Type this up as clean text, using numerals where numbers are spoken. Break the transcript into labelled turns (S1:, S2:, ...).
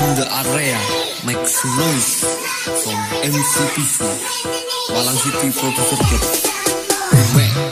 S1: in the area, make some noise from MCPC, Malang City Professor Club. Remake.